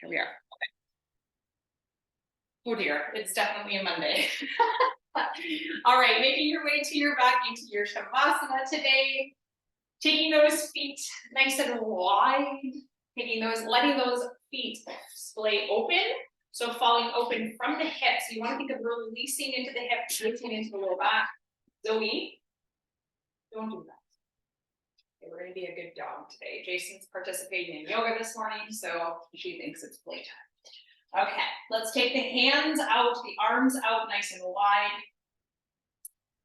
Here we are. Okay. Oh dear, it's definitely a Monday. All right, making your way to your back into your Shavasana today. Taking those feet nice and wide, letting those feet splay open. So falling open from the hips. You want to think of releasing into the hips, releasing into the low back. Zoe, don't do that. Okay, we're going to be a good dog today. Jason's participating in yoga this morning, so she thinks it's playtime. Okay, let's take the hands out, the arms out nice and wide.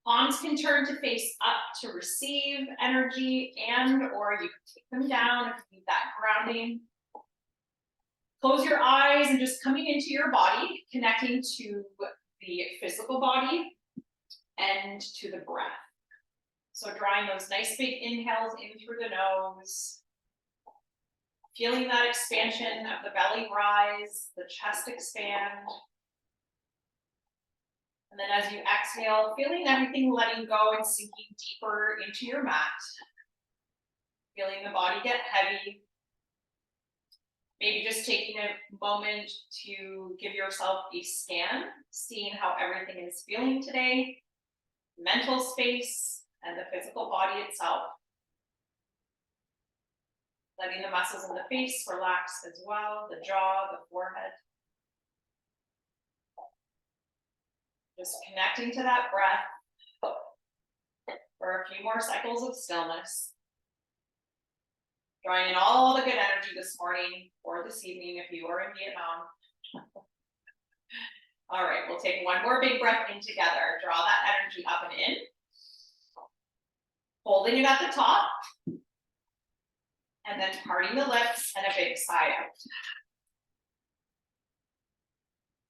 Palms can turn to face up to receive energy, or you can take them down if you need that grounding. Close your eyes and just coming into your body, connecting to the physical body and to the breath. So drawing those nice big inhales in through the nose. Feeling that expansion of the belly rise, the chest expand. And then as you exhale, feeling everything letting go and sinking deeper into your mat. Feeling the body get heavy. Maybe just taking a moment to give yourself a scan, seeing how everything is feeling today, mental space, and the physical body itself. Letting the muscles in the face relax as well, the jaw, the forehead. Just connecting to that breath for a few more cycles of stillness. Drawing in all the good energy this morning or this evening if you are in Vietnam. All right, we'll take one more big breath in together. Draw that energy up and in. Holding it at the top. And then parting the lips and a big sigh out.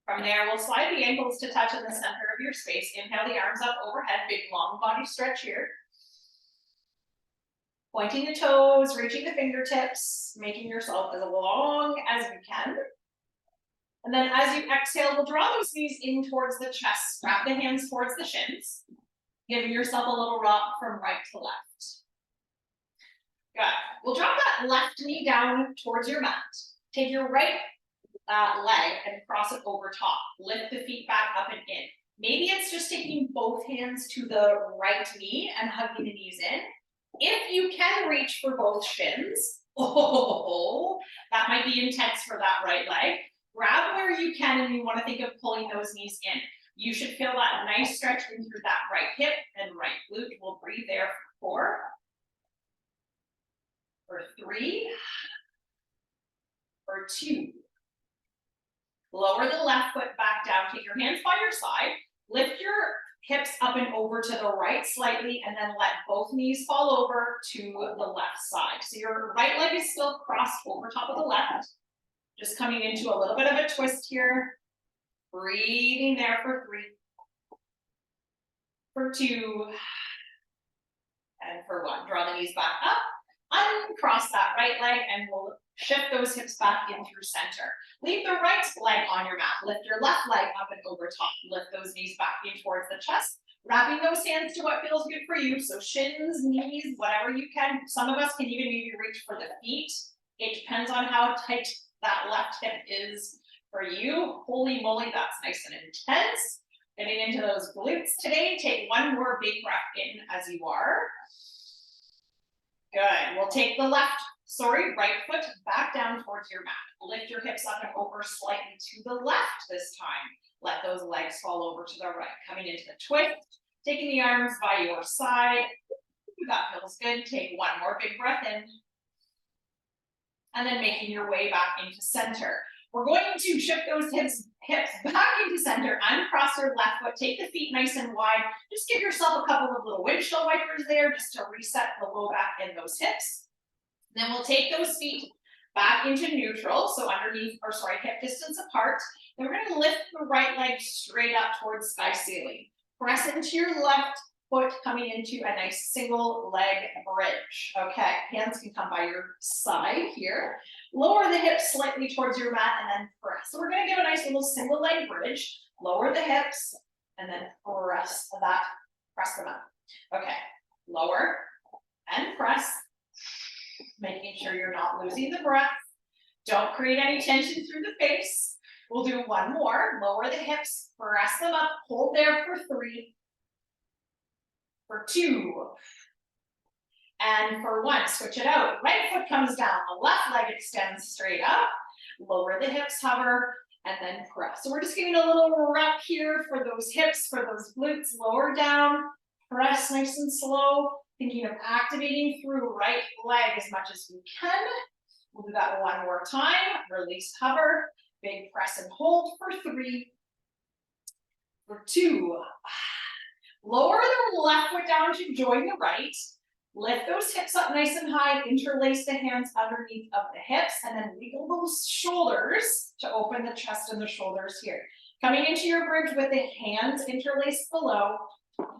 From there, we'll slide the ankles to touch in the center of your space. Inhale the arms up overhead, big long body stretch here. Pointing the toes, reaching the fingertips, making yourself as long as you can. And then as you exhale, we'll draw those knees in towards the chest. Wrap the hands towards the shins, giving yourself a little rock from right to left. Good. We'll drop that left knee down towards your mat. Take your right leg and cross it over top. Lift the feet back up and in. Maybe it's just taking both hands to the right knee and hugging the knees in. If you can reach for both shins, that might be intense for that right leg. Grab where you can and you want to think of pulling those knees in. You should feel that nice stretch in through that right hip and right glute. We'll breathe there for 4, for 3, for 2. Lower the left foot back down. Take your hands by your side. Lift your hips up and over to the right slightly, and then let both knees fall over to the left side. So your right leg is still crossed over top of the left. Just coming into a little bit of a twist here. Breathing there for 3, for 2, and for 1. Draw the knees back up. Uncross that right leg, and we'll shift those hips back in through center. Leave the right leg on your mat. Lift your left leg up and over top. Lift those knees back in towards the chest. Wrapping those hands to what feels good for you. So shins, knees, whatever you can. Some of us can even maybe reach for the feet. It depends on how tight that left hip is for you. Holy moly, that's nice and intense. Getting into those glutes today. Take one more big breath in as you are. Good. We'll take the right foot back down towards your mat. Lift your hips up and over slightly to the left this time. Let those legs fall over to the right. Coming into the twist, taking the arms by your side. That feels good. Take one more big breath in. And then making your way back into center. We're going to shift those hips back into center. Uncross your left foot. Take the feet nice and wide. Just give yourself a couple of little windshield wipers there just to reset the low back and those hips. Then we'll take those feet back into neutral, so hip distance apart. Then we're going to lift the right leg straight up towards sky ceiling. Press into your left foot, coming into a nice single leg bridge. Okay, hands can come by your side here. Lower the hips slightly towards your mat and then press. So we're going to give a nice little single leg bridge. Lower the hips and then press them up. Okay, lower and press. Making sure you're not losing the breath. Don't create any tension through the face. We'll do one more. Lower the hips, press them up, hold there for 3, for 2, and for 1. Switch it out. Right foot comes down, the left leg extends straight up. Lower the hips, hover, and then press. So we're just giving a little rep here for those hips, for those glutes. Lower down, press nice and slow. Thinking of activating through right leg as much as we can. We'll do that one more time. Release, hover, big press and hold for 3, for 2. Lower the left foot down to join the right. Lift those hips up nice and high, interlace the hands underneath of the hips, and then wiggle those shoulders to open the chest and the shoulders here. Coming into your bridge with the hands interlaced below,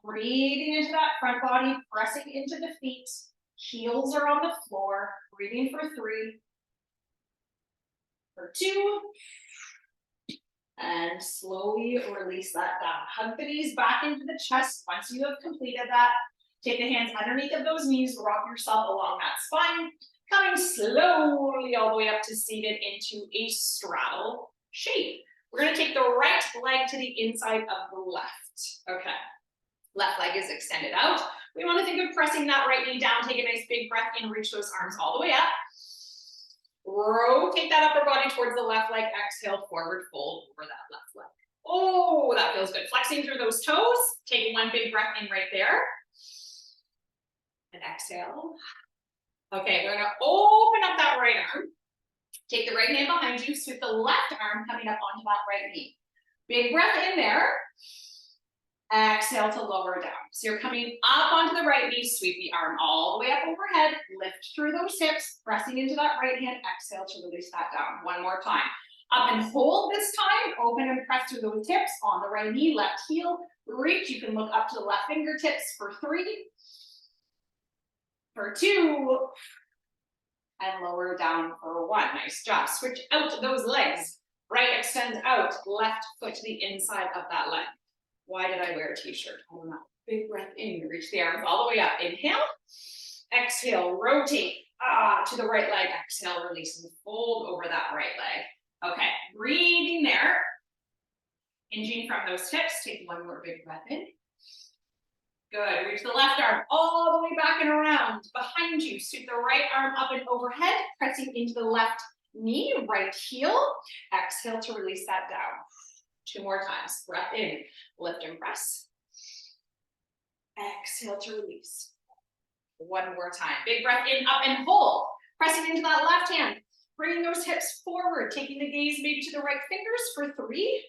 breathing into that front body, pressing into the feet, heels are on the floor, breathing for 3, for 2, and slowly release that down. Hug the knees back into the chest. Once you have completed that, take the hands underneath of those knees, rock yourself along that spine, coming slowly all the way up to seated into a straddle shape. We're gonna take the right leg to the inside of the left, okay. Left leg is extended out. We wanna think of pressing that right knee down, take a nice big breath in, reach those arms all the way up. Rotate that upper body towards the left leg, exhale, forward fold over that left leg. Oh, that feels good. Flexing through those toes, take one big breath in right there. And exhale. Okay, we're gonna open up that right arm. Take the right hand behind you, sweep the left arm coming up onto that right knee. Big breath in there. Exhale to lower down. So you're coming up onto the right knee, sweep the arm all the way up overhead, lift through those hips, pressing into that right hand, exhale to release that down. One more time. Up and hold this time, open and press through those hips on the right knee, left heel, reach. You can look up to the left fingertips for 3, for 2, and lower down for 1. Nice job. Switch out those legs. Right extends out, left foot to the inside of that leg. Why did I wear a t-shirt? I don't know. Big breath in, reach the arms all the way up. Inhale, exhale, rotate to the right leg. Exhale, release and fold over that right leg. Okay, breathing there. Hinging from those hips. Take one more big breath in. Good, reach the left arm all the way back and around. Behind you, sweep the right arm up and overhead, pressing into the left knee, right heel. Exhale to release that down. 2 more times, breath in, lift and press. Exhale to release. 1 more time, big breath in, up and hold. Pressing into that left hand, bringing those hips forward, taking the gaze maybe to the right fingers for 3,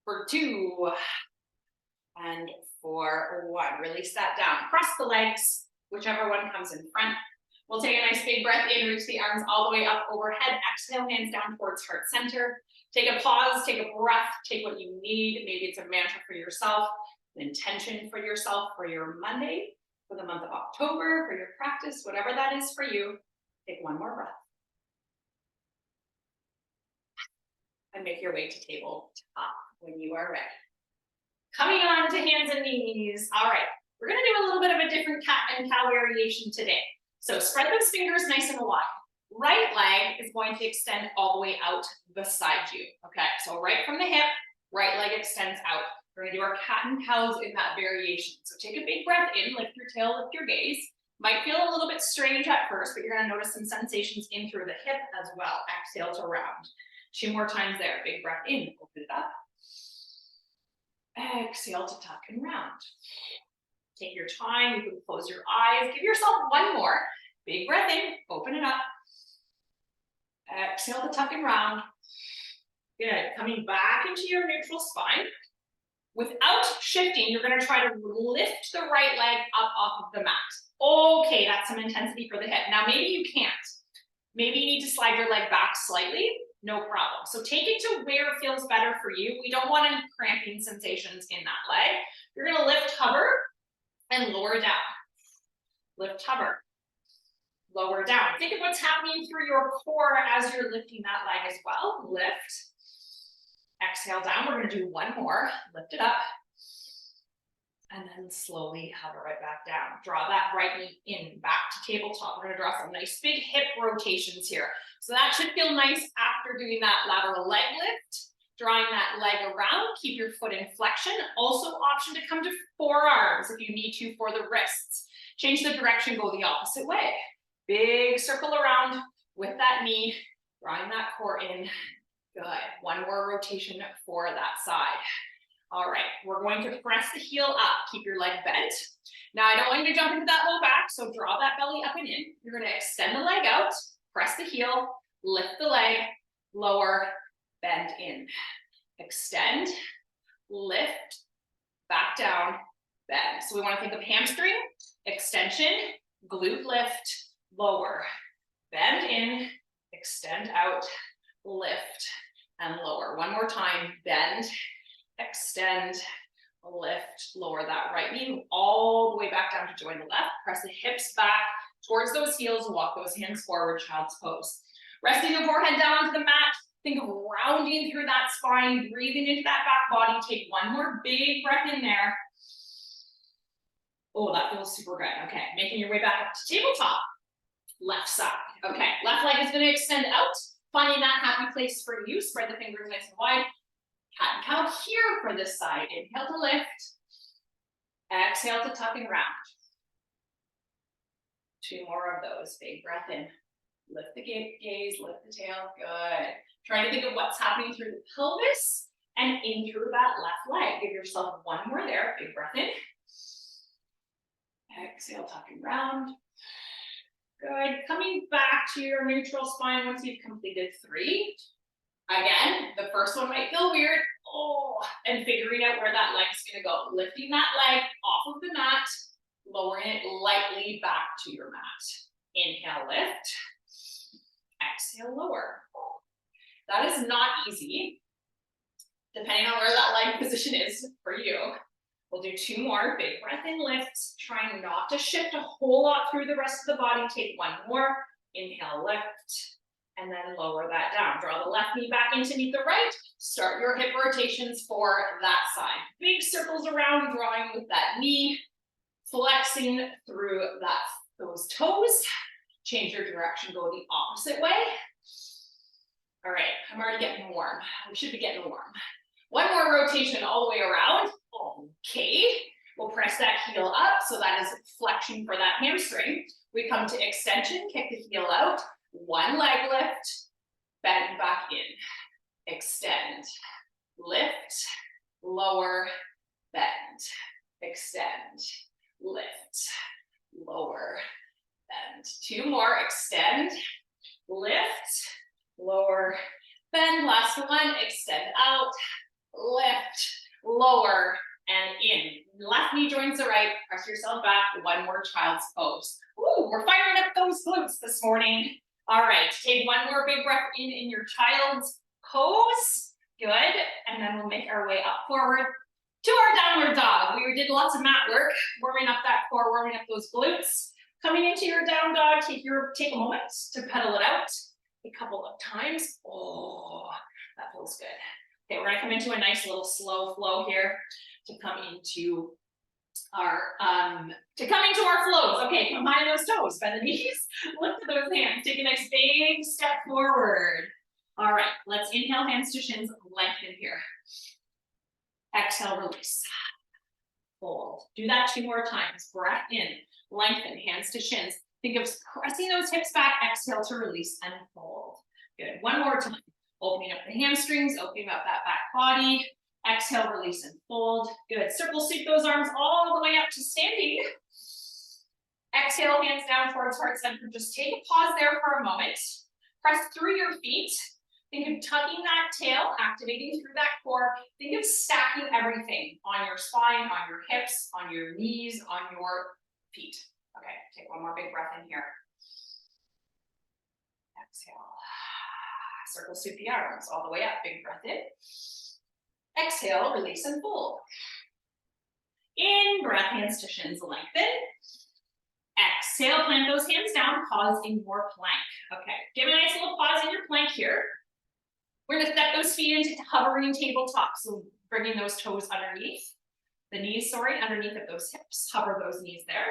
for 2, and for 1. Release that down. Cross the legs, whichever one comes in front. We'll take a nice big breath in, reach the arms all the way up overhead. Exhale, hands down towards heart center. Take a pause, take a breath, take what you need. Maybe it's a mantra for yourself, an intention for yourself for your Monday, for the month of October, for your practice, whatever that is for you. Take 1 more breath. And make your way to tabletop when you are ready. Coming on to hands and knees. All right, we're gonna do a little bit of a different cat and cow variation today. So spread those fingers nice and wide. Right leg is going to extend all the way out beside you. Okay, so right from the hip, right leg extends out. We're gonna do our cat and cows in that variation. So take a big breath in, lift your tail, lift your gaze. Might feel a little bit strange at first, but you're gonna notice some sensations in through the hip as well. Exhale to round. 2 more times there. Big breath in, open it up. Exhale to tuck and round. Take your time, you can close your eyes. Give yourself 1 more. Big breath in, open it up. Exhale to tuck and round. Good, coming back into your neutral spine. Without shifting, you're gonna try to lift the right leg up off of the mat. Okay, that's some intensity for the hip. Now maybe you can't. Maybe you need to slide your leg back slightly, no problem. So take it to where it feels better for you. We don't want any cramping sensations in that leg. You're gonna lift, hover, and lower down. Lift, hover, lower down. Think of what's happening through your core as you're lifting that leg as well. Lift, exhale down. We're gonna do 1 more. Lift it up. And then slowly hover right back down. Draw that right knee in, back to tabletop. We're gonna draw some nice big hip rotations here. So that should feel nice after doing that lateral leg lift. Drawing that leg around, keep your foot in flexion. Also option to come to forearms if you need to for the wrists. Change the direction, go the opposite way. Big circle around with that knee, drawing that core in. Good, one more rotation for that side. All right, we're going to press the heel up. Keep your leg bent. Now, I don't want you to jump into that low back, so draw that belly up and in. You're gonna extend the leg out, press the heel, lift the leg, lower, bend in. Extend, lift, back down, bend. So we wanna think of hamstring, extension, glute lift, lower, bend in, extend out, lift, and lower. One more time, bend, extend, lift, lower that right knee all the way back down to join the left. Press the hips back towards those heels, walk those hands forward, child's pose. Resting the forehead down onto the mat, think of rounding through that spine, breathing into that back body. Take one more big breath in there. Oh, that feels super good. Okay, making your way back up to tabletop. Left side. Okay, left leg is gonna extend out. Finding that happy place for you. Spread the fingers nice and wide. Cat and cow here for this side. Inhale to lift. Exhale to tuck and round. Two more of those. Big breath in. Lift the gaze, lift the tail. Good. Trying to think of what's happening through the pelvis and in through that left leg. Give yourself one more there. Big breath in. Exhale, tuck and round. Good. Coming back to your neutral spine once you've completed 3. Again, the first one might feel weird. Oh, and figuring out where that leg's gonna go. Lifting that leg off of the mat, lowering it lightly back to your mat. Inhale, lift. Exhale, lower. That is not easy, depending on where that leg position is for you. We'll do 2 more. Big breath in, lift. Trying not to shift a whole lot through the rest of the body. Take 1 more. Inhale, lift. And then lower that down. Draw the left knee back in to meet the right. Start your hip rotations for that side. Big circles around, drawing with that knee, flexing through those toes. Change your direction, go the opposite way. All right, I'm already getting warm. We should be getting warm. 1 more rotation all the way around. Okay, we'll press that heel up. So that is flexion for that hamstring. We come to extension, kick the heel out. 1 leg lift, bend back in, extend, lift, lower, bend, extend, lift, lower, bend. 2 more, extend, lift, lower, bend. Last one, extend out, lift, lower, and in. Left knee joins the right, press yourself back. 1 more child's pose. Ooh, we're firing up those glutes this morning. All right, take 1 more big breath in your child's pose. Good, and then we'll make our way up forward to our downward dog. We did lots of mat work, warming up that core, warming up those glutes. Coming into your down dog, take a moment to pedal it out a couple of times. Oh, that feels good. Okay, we're gonna come into a nice little slow flow here to come into our flows. Okay, combine those toes, bend the knees, lift those hands, take a nice big step forward. All right, let's inhale, hands to shins, lengthen here. Exhale, release. Fold. Do that 2 more times. Breath in, lengthen, hands to shins. Think of pressing those hips back, exhale to release and fold. Good, 1 more time. Opening up the hamstrings, opening up that back body. Exhale, release and fold. Good. Circle sweep those arms all the way up to standing. Exhale, hands down towards heart center. Just take a pause there for a moment. Press through your feet. Think of tucking that tail, activating through that core. Think of stacking everything on your spine, on your hips, on your knees, on your feet. Okay, take 1 more big breath in here. Exhale. Circle sweep the arms all the way up. Big breath in. Exhale, release and fold. In, breath, hands to shins, lengthen. Exhale, plant those hands down, pause in your plank. Okay, give a nice little pause in your plank here. We're gonna step those feet into hovering tabletop, so bringing those toes underneath. the knees, sorry, underneath of those hips. Hover those knees there.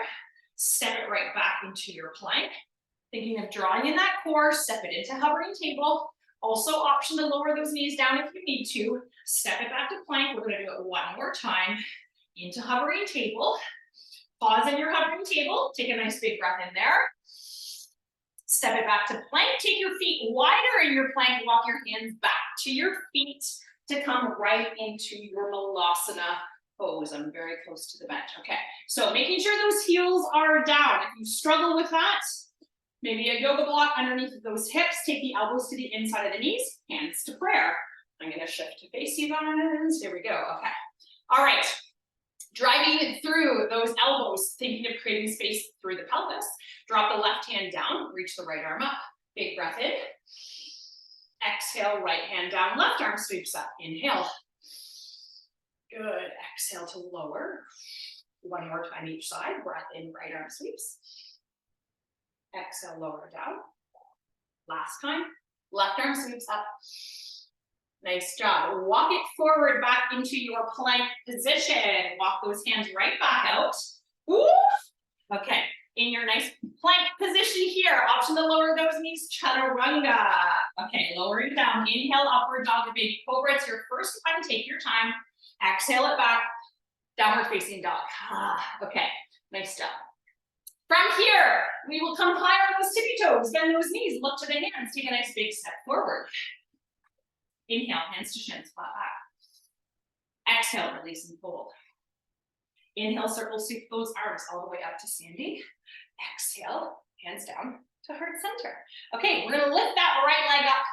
Step it right back into your plank. Thinking of drawing in that core, step it into hovering table. Also option to lower those knees down if you need to. Step it back to plank. We're gonna do it one more time. Into hovering table. Pause in your hovering table. Take a nice big breath in there. Step it back to plank. Take your feet wider in your plank. Walk your hands back to your feet to come right into your Malasana pose. I'm very close to the bench. Okay, so making sure those heels are down. If you struggle with that, maybe a yoga block underneath of those hips. Take the elbows to the inside of the knees. Hands to prayer. I'm going to shift to face you guys. Here we go. Okay. All right. Driving through those elbows, thinking of creating space through the pelvis. Drop the left hand down, reach the right arm up. Big breath in. Exhale, right hand down, left arm sweeps up. Inhale. Good. Exhale to lower. One more time each side. Breath in, right arm sweeps. Exhale, lower down. Last time. Left arm sweeps up. Nice job. Walk it forward back into your plank position. Walk those hands right back out. Ooh. Okay. In your nice plank position here, option to lower those knees, chaturanga. Okay, lowering down. Inhale, upward dog or baby cobra. It's your first one. Take your time. Exhale it back. Downward facing dog. Okay, nice job. From here, we will come higher on those tippy toes. Bend those knees. Look to the hands. Take a nice big step forward. Inhale, hands to shins, flat back. Exhale, release and fold. Inhale, circle, sweep those arms all the way up to Sandy. Exhale, hands down to heart center. Okay, we're gonna lift that right leg up,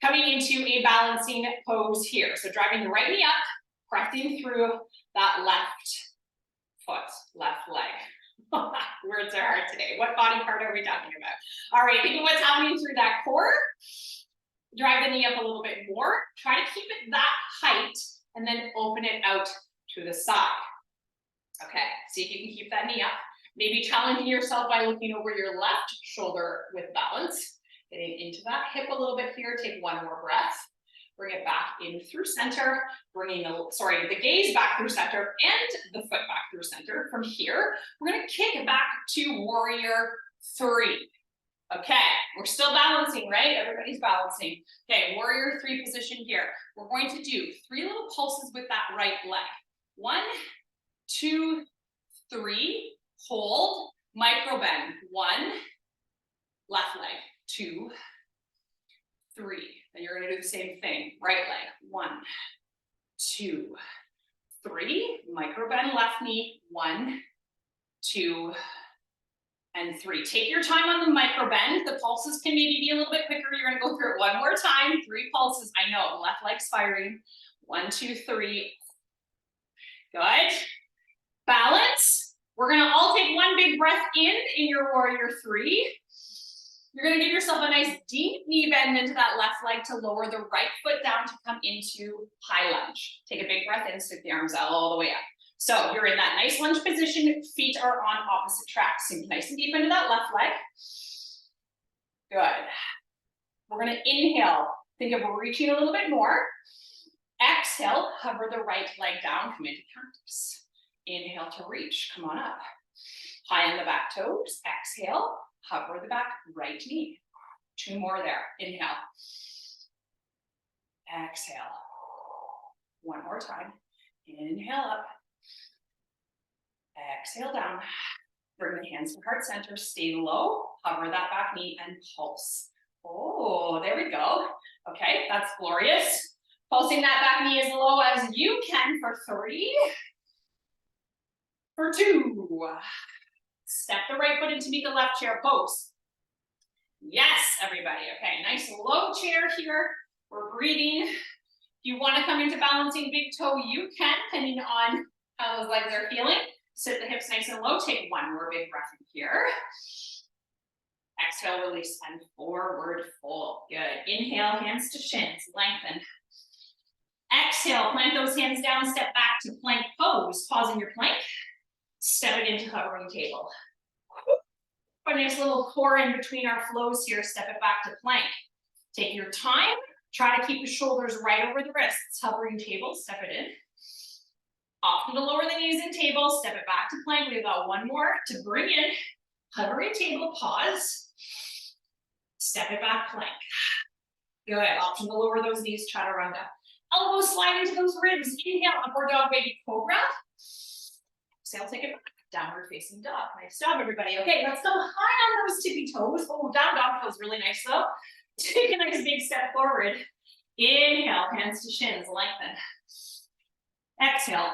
coming into a balancing pose here. So driving the right knee up, pressing through that left foot, left leg. Words are hard today. What body part are we talking about? All right, think of what's happening through that core. Drive the knee up a little bit more. Try to keep it that height and then open it out to the side. Okay, see if you can keep that knee up. Maybe challenging yourself by looking over your left shoulder with balance. Getting into that hip a little bit here. Take one more breath. Bring it back in through center. Bringing the gaze back through center and the foot back through center. From here, we're gonna kick back to warrior 3. Okay, we're still balancing, right? Everybody's balancing. Okay, warrior 3 position here. We're going to do 3 little pulses with that right leg. 1, 2, 3, hold, micro bend. 1, left leg, 2, 3. Then you're gonna do the same thing, right leg. 1, 2, 3, micro bend left knee. 1, 2, and 3. Take your time on the micro bend. The pulses can maybe be a little bit quicker. You're gonna go through it one more time. 3 pulses, I know, left leg firing. 1, 2, 3. Good. Balance. We're gonna all take one big breath in your warrior 3. You're gonna give yourself a nice deep knee bend into that left leg to lower the right foot down to come into high lunge. Take a big breath in, sweep the arms out all the way up. So you're in that nice lunge position, feet are on opposite tracks. Sink nice and deep into that left leg. Good. We're gonna inhale, think of reaching a little bit more. Exhale, hover the right leg down, come into cactus. Inhale to reach, come on up. High on the back toes, exhale, hover the back right knee. 2 more there, inhale. Exhale. 1 more time, inhale up. Exhale down. Bring the hands to heart center, stay low, hover that back knee and pulse. Oh, there we go. Okay, that's glorious. Pulsing that back knee as low as you can for 3. For 2. Step the right foot into meet the left chair pose. Yes, everybody. Okay, nice low chair here. We're breathing. If you want to come into balancing big toe, you can, depending on how those legs are feeling. Sit the hips nice and low. Take 1 more big breath in here. Exhale, release, and forward fold. Good. Inhale, hands to shins, lengthen. Exhale, plant those hands down, step back to plank pose. Pause in your plank. Step it into hovering table. Put a nice little core in between our flows here. Step it back to plank. Take your time. Try to keep the shoulders right over the wrists. Hovering table, step it in. Option to lower the knees in table, step it back to plank. We've got one more to bring in. Hovering table, pause. Step it back, plank. Good, option to lower those knees, chaturanga. Elbows slide into those ribs. Inhale, upward dog, baby cobra. Exhale, take it back. Downward facing dog. Nice job, everybody. Okay, let's go high on those tippy toes. Oh, down dog feels really nice though. Take a nice big step forward. Inhale, hands to shins, lengthen. Exhale,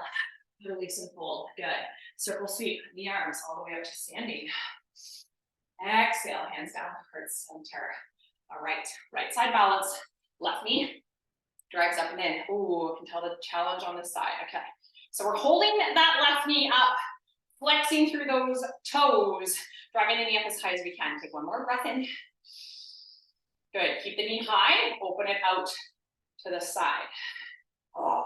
release and fold. Good. Circle sweep the arms all the way up to standing. Exhale, hands down, heart center. All right, right side balance. Left knee drags up and in. Ooh, I can tell the challenge on this side. Okay, so we're holding that left knee up, flexing through those toes, driving the knee up as high as we can. Take one more breath in. Good, keep the knee high, open it out to the side. Oh,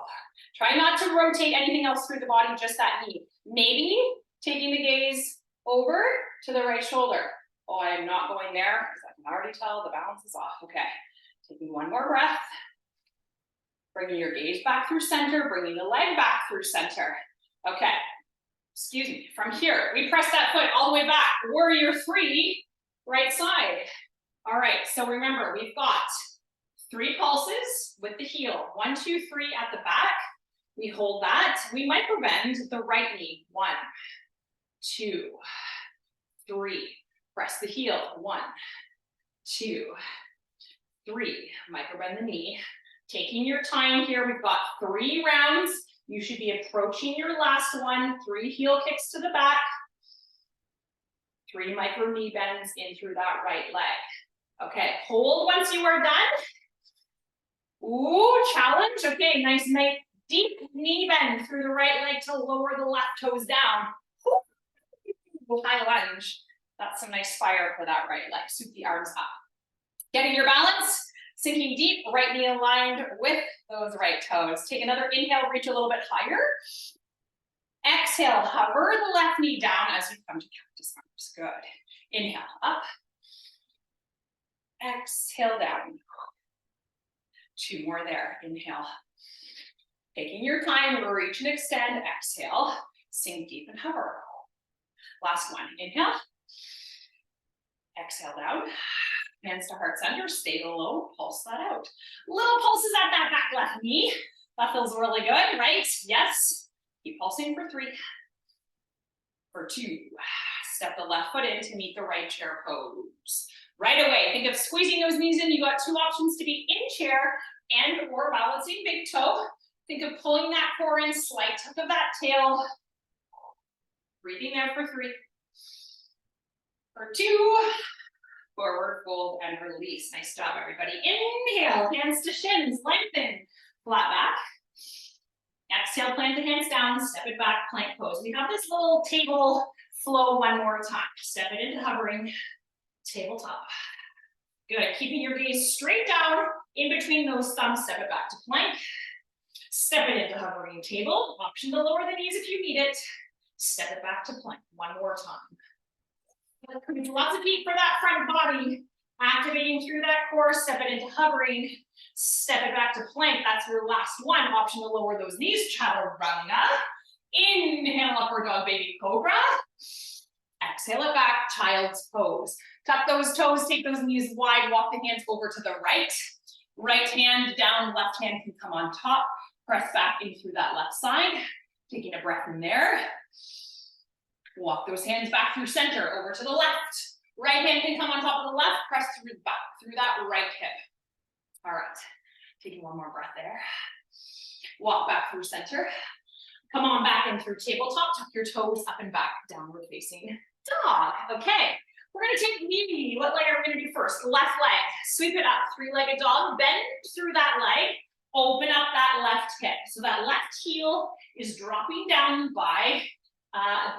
try not to rotate anything else through the body, just that knee. Maybe taking the gaze over to the right shoulder. Oh, I am not going there because I can already tell the balance is off. Okay, taking one more breath. Bringing your gaze back through center, bringing the leg back through center. Okay, excuse me. From here, we press that foot all the way back. Warrior three, right side. All right, so remember, we've got 3 pulses with the heel. 1, 2, 3 at the back. We hold that. We micro bend the right knee. 1, 2, 3. Press the heel. 1, 2, 3. Micro bend the knee. Taking your time here. We've got 3 rounds. You should be approaching your last one. 3 heel kicks to the back. 3 micro knee bends in through that right leg. Okay, hold once you are done. Ooh, challenge. Okay, nice deep knee bend through the right leg to lower the left toes down. Ooh, high lunge. That's some nice fire for that right leg. Sweep the arms up. Getting your balance. Sinking deep, right knee aligned with those right toes. Take another inhale, reach a little bit higher. Exhale, hover the left knee down as you come to cactus arms. Good. Inhale, up. Exhale, down. 2 more there. Inhale. Taking your time, reach and extend. Exhale. Sink deep and hover. Last one. Inhale. Exhale, down. Hands to heart center, stay low, pulse that out. Little pulses at that back left knee. That feels really good, right? Yes. Keep pulsing for 3. For 2. Step the left foot in to meet the right chair pose. Right away, think of squeezing those knees in. You got 2 options to be in chair and or balancing big toe. Think of pulling that core in, slight tuck of that tail. Breathing there for 3. For 2. Forward, fold, and release. Nice job, everybody. Inhale, hands to shins, lengthen, flat back. Exhale, plant the hands down, step it back, plank pose. We have this little table flow one more time. Step it into hovering, tabletop. Good, keeping your gaze straight down in between those thumbs, step it back to plank. Step it into hovering table. Option to lower the knees if you need it. Step it back to plank. One more time. Lots of heat for that front body. Activating through that core, step it into hovering, step it back to plank. That's your last one. Option to lower those knees, chaturanga. Inhale, upward dog, baby cobra. Exhale it back, child's pose. Tuck those toes, take those knees wide, walk the hands over to the right. Right hand down, left hand can come on top. Press back in through that left side. Taking a breath in there. Walk those hands back through center, over to the left. Right hand can come on top of the left, press through the back, through that right hip. All right, taking one more breath there. Walk back through center. Come on back in through tabletop, tuck your toes up and back, downward facing dog. Okay, we're gonna take knee. What leg are we gonna do first? Left leg, sweep it up, 3-legged dog, bend through that leg, open up that left hip. So that left heel is dropping down by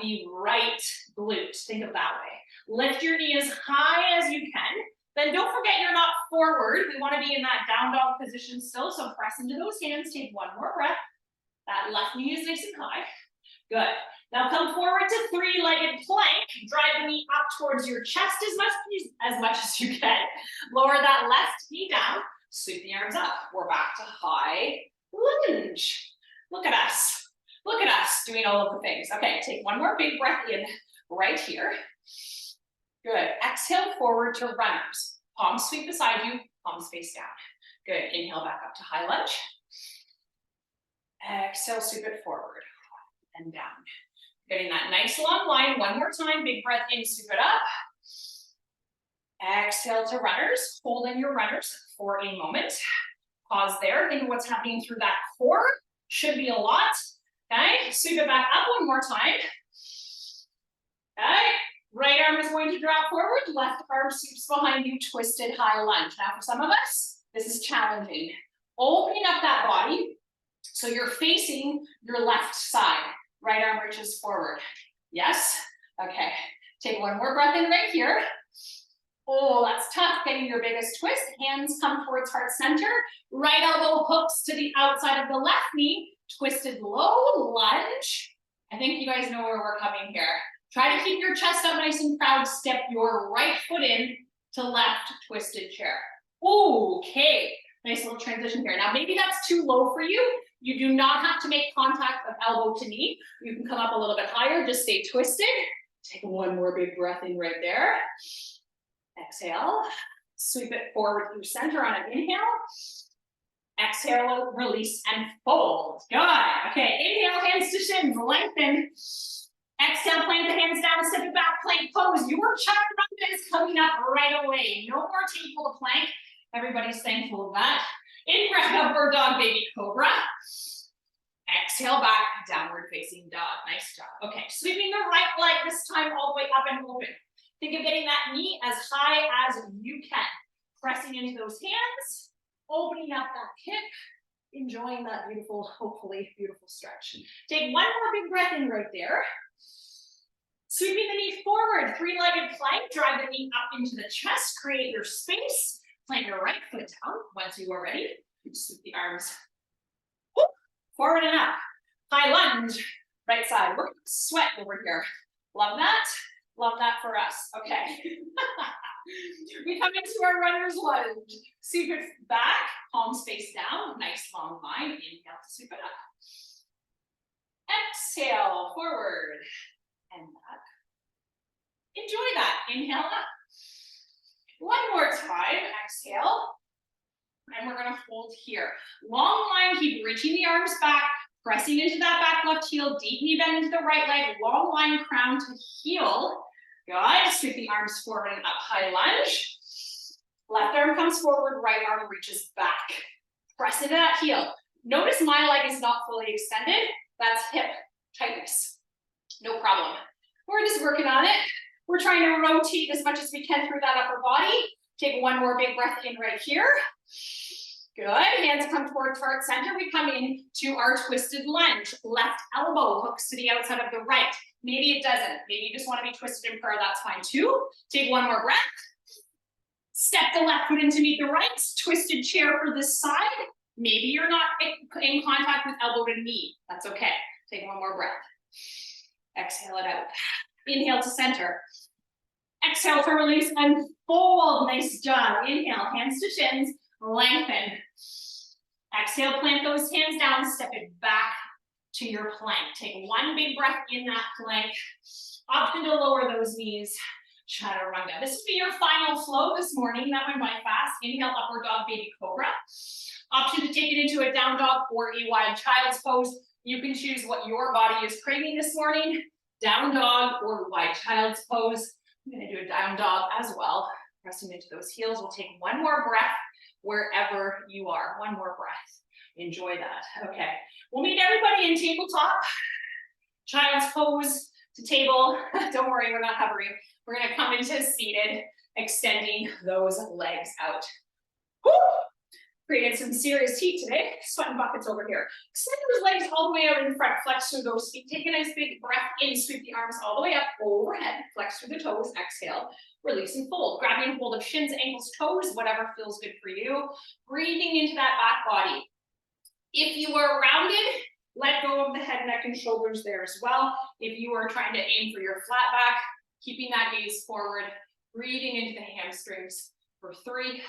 the right glute. Think of it that way. Lift your knee as high as you can. Then don't forget you're not forward. We want to be in that down dog position still. So press into those hands. Take one more breath. That left knee is nice and high. Good. Now come forward to 3-legged plank. Drive the knee up towards your chest as much as you can. Lower that left knee down. Sweep the arms up. We're back to high lunge. Look at us. Look at us doing all of the things. Okay, take one more big breath in right here. Good. Exhale forward to runners. Palms sweep beside you, palms face down. Good. Inhale back up to high lunge. Exhale, sweep it forward and down. Getting that nice long line. One more time. Big breath in, sweep it up. Exhale to runners. Hold in your runners for a moment. Pause there. Think of what's happening through that core. Should be a lot. Okay. Sweep it back up one more time. Okay. Right arm is going to drop forward. Left arm sweeps behind you. Twisted high lunge. Now for some of us, this is challenging. Opening up that body so you're facing your left side. Right arm reaches forward. Yes? Okay. Take one more breath in right here. Oh, that's tough. Getting your biggest twist. Hands come towards heart center. Right elbow hooks to the outside of the left knee. Twisted low lunge. I think you guys know where we're coming here. Try to keep your chest up nice and proud. Step your right foot in to left twisted chair. Okay. Nice little transition here. Now, maybe that's too low for you. You do not have to make contact of elbow to knee. You can come up a little bit higher. Just stay twisted. Take one more big breath in right there. Exhale. Sweep it forward through center on an inhale. Exhale, release, and fold. Good. Okay, inhale, hands to shins, lengthen. Exhale, plant the hands down, step it back, plank pose. Your chaturanga is coming up right away. No more table to plank. Everybody's thankful of that. In breath, upward dog, baby cobra. Exhale back, downward facing dog. Nice job. Okay, sweeping the right leg this time all the way up and open. Think of getting that knee as high as you can. Pressing into those hands, opening up that hip, enjoying that beautiful, hopefully beautiful stretch. Take one more big breath in right there. Sweeping the knee forward, three-legged plank, drive the knee up into the chest, create your space, plant your right foot down. Once you are ready, sweep the arms forward and up. High lunge, right side. We're gonna sweat over here. Love that. Love that for us. Okay. We come into our runner's lunge. Sweep it back, palms face down. Nice long line. Inhale to sweep it up. Exhale, forward and back. Enjoy that. Inhale up. One more time. Exhale. And we're going to hold here. Long line. Keep reaching the arms back. Pressing into that back left heel. Deep knee bend into the right leg. Long line, crown to heel. Good. Sweep the arms forward and up. High lunge. Left arm comes forward. Right arm reaches back. Press into that heel. Notice my leg is not fully extended. That's hip tightness. No problem. We're just working on it. We're trying to rotate as much as we can through that upper body. Take one more big breath in right here. Good. Hands come towards heart center. We come in to our twisted lunge. Left elbow hooks to the outside of the right. Maybe it doesn't. Maybe you just want to be twisted in prayer. That's fine too. Take one more breath. Step the left foot in to meet the right. Twisted chair for this side. Maybe you're not in contact with elbow to knee. That's okay. Take one more breath. Exhale it out. Inhale to center. Exhale for release and fold. Nice job. Inhale, hands to shins. Lengthen. Exhale, plant those hands down. Step it back to your plank. Take one big breath in that plank. Option to lower those knees. Chaturanga. This will be your final flow this morning. That went by fast. Inhale, upward dog, baby cobra. Option to take it into a down dog or a wide child's pose. You can choose what your body is craving this morning. Down dog or wide child's pose. I'm going to do a down dog as well. Pressing into those heels. We'll take one more breath wherever you are. One more breath. Enjoy that. Okay. We'll meet everybody in tabletop. Child's pose to table. Don't worry, we're not hovering. We're going to come into seated, extending those legs out. Woo! Created some serious heat today. Sweating buckets over here. Extend those legs all the way out in front. Flex through those feet. Take a nice big breath in. Sweep the arms all the way up overhead. Flex through the toes. Exhale. Release and fold. Grabbing hold of shins, ankles, toes, whatever feels good for you. Breathing into that back body. If you are rounded, let go of the head, neck, and shoulders there as well. If you are trying to aim for your flat back, keeping that gaze forward. Breathing into the hamstrings for 3.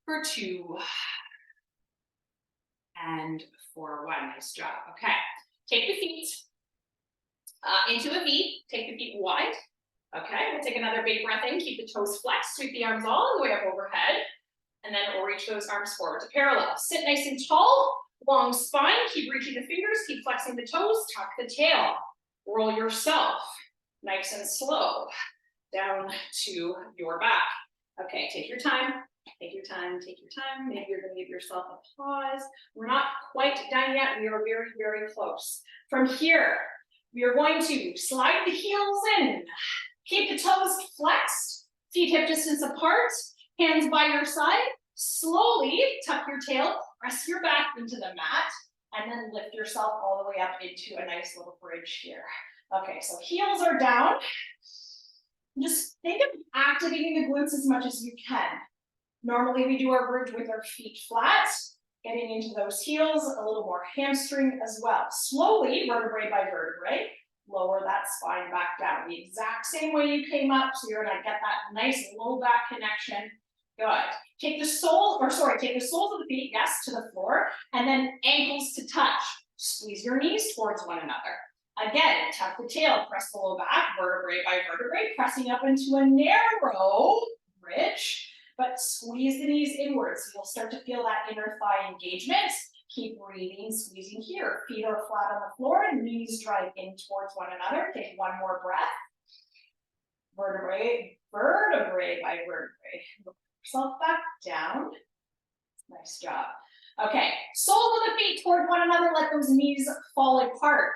For 2, and for one. Nice job. Okay, take the feet into a V. Take the feet wide. Okay, we'll take another big breath in. Keep the toes flexed. Sweep the arms all the way up overhead. And then we'll reach those arms forward to parallel. Sit nice and tall, long spine. Keep reaching the fingers. Keep flexing the toes. Tuck the tail. Roll yourself nice and slow down to your back. Okay, take your time. Take your time, take your time. Maybe you're going to give yourself a pause. We're not quite done yet. We are very, very close. From here, we are going to slide the heels in. Keep the toes flexed, feet hip distance apart, hands by your side. Slowly tuck your tail, press your back into the mat, and then lift yourself all the way up into a nice little bridge here. Okay, so heels are down. Just think of activating the glutes as much as you can. Normally we do our bridge with our feet flat, getting into those heels, a little more hamstring as well. Slowly, vertebrae by vertebrae, lower that spine back down. The exact same way you came up, so you're gonna get that nice low back connection. Good. Take the soles of the feet, yes, to the floor, and then ankles to touch. Squeeze your knees towards one another. Again, tuck the tail, press the low back, vertebrae by vertebrae, pressing up into a narrow bridge, but squeeze the knees inwards. So you'll start to feel that inner thigh engagement. Keep breathing, squeezing here. Feet are flat on the floor and knees drive in towards one another. Take one more breath. Vertebrae by vertebrae. Look yourself back down. Nice job. Okay, soles of the feet toward one another. Let those knees fall apart.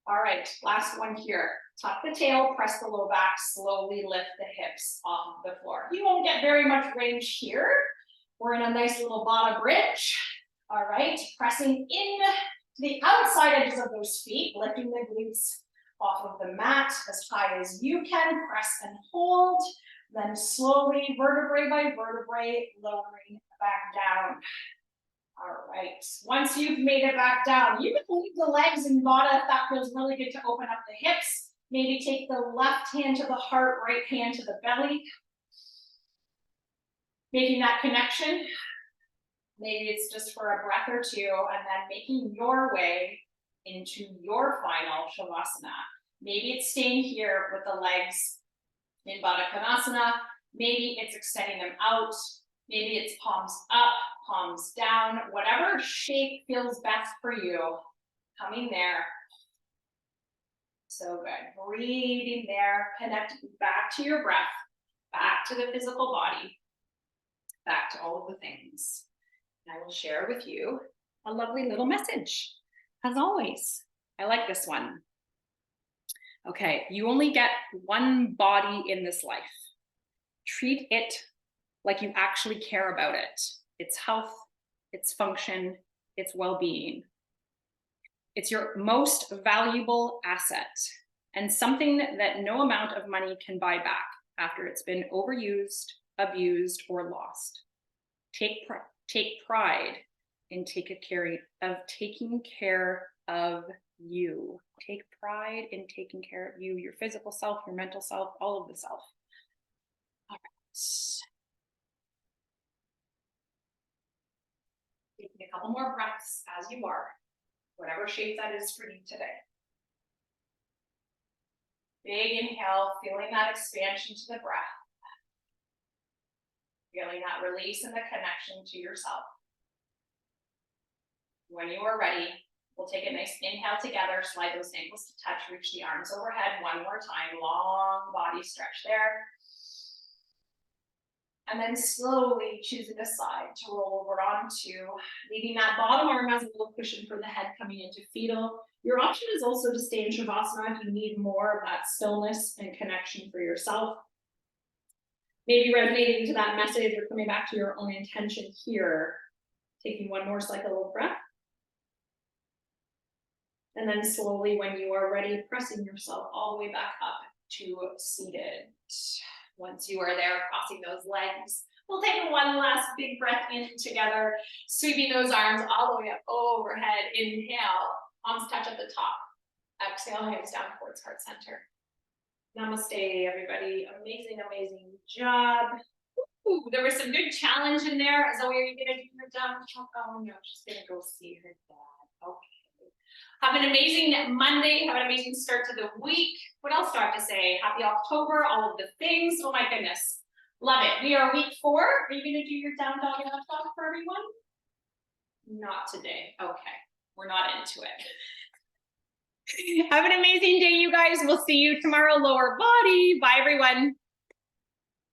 All right, last one here. Tuck the tail, press the low back, slowly lift the hips off of the floor. You won't get very much range here. We're in a nice little bottom bridge. All right, pressing in to the outside edges of those feet, lifting the glutes off of the mat as high as you can. Press and hold. Then slowly, vertebrae by vertebrae, lowering back down. All right, once you've made it back down, you can leave the legs in Vata if that feels really good to open up the hips. Maybe take the left hand to the heart, right hand to the belly. Making that connection. Maybe it's just for a breath or two, and then making your way into your final Shavasana. Maybe it's staying here with the legs in Baddha Konasana. Maybe it's extending them out. Maybe it's palms up, palms down, whatever shape feels best for you. Coming there. So good. Breathing there. Connect back to your breath, back to the physical body, back to all of the things. And I will share with you a lovely little message. As always, I like this one. Okay, you only get one body in this life. Treat it like you actually care about it. Its health, its function, its well-being. It's your most valuable asset and something that no amount of money can buy back after it's been overused, abused, or lost. Take pride in taking care of you. Take pride in taking care of you, your physical self, your mental self, all of the self. All right. Taking a couple more breaths as you are, whatever shape that is for you today. Big inhale, feeling that expansion to the breath. Feeling that release and the connection to yourself. When you are ready, we'll take a nice inhale together, slide those ankles to touch, reach the arms overhead one more time, long body stretch there. And then slowly choosing a side to roll over onto, leaving that bottom arm as a little cushion for the head coming into fetal. Your option is also to stay in Shavasana if you need more of that stillness and connection for yourself. Maybe resonating to that message or coming back to your own intention here. Taking one more cycle of breath. And then slowly, when you are ready, pressing yourself all the way back up to seated. Once you are there, crossing those legs, we'll take one last big breath in together, sweeping those arms all the way up overhead. Inhale, palms touch at the top. Exhale, hands down towards heart center. Namaste, everybody. Amazing, amazing job. Ooh, there was some good challenge in there. Zoe, are you gonna do your down? Oh no, she's gonna go see her dad. Okay. Have an amazing Monday. Have an amazing start to the week. What else do I have to say? Happy October, all of the things. Oh my goodness. Love it. We are week 4. Are you gonna do your down dog and up dog for everyone? Not today. Okay. We're not into it. Have an amazing day, you guys. We'll see you tomorrow. Lower body. Bye, everyone.